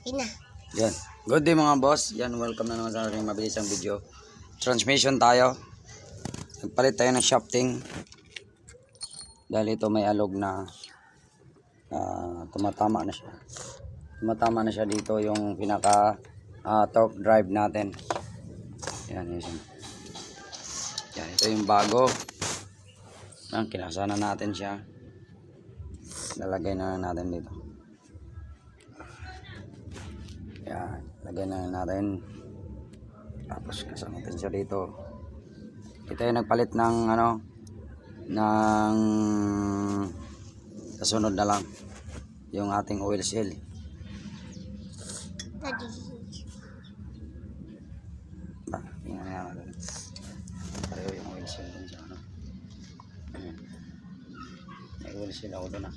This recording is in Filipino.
Ina. Yan. Good day mga boss. Yan, welcome na naman sa aking mabilisang video. Transmission tayo. Nagpalit tayo ng shafting. Dahil ito may alog na tumatama na siya. Tumatama na siya dito yung pinaka torque drive natin. Yan, yan. Yan, ito yung bago. Yan, kinasana natin siya. Lalagay na natin dito. Yan, lagay na natin. Tapos kasama natin siya dito. Ito yung nagpalit ng ng kasunod na lang yung ating oil seal. Tingnan natin. Pareho yung oil seal din siya. May oil seal ako doon .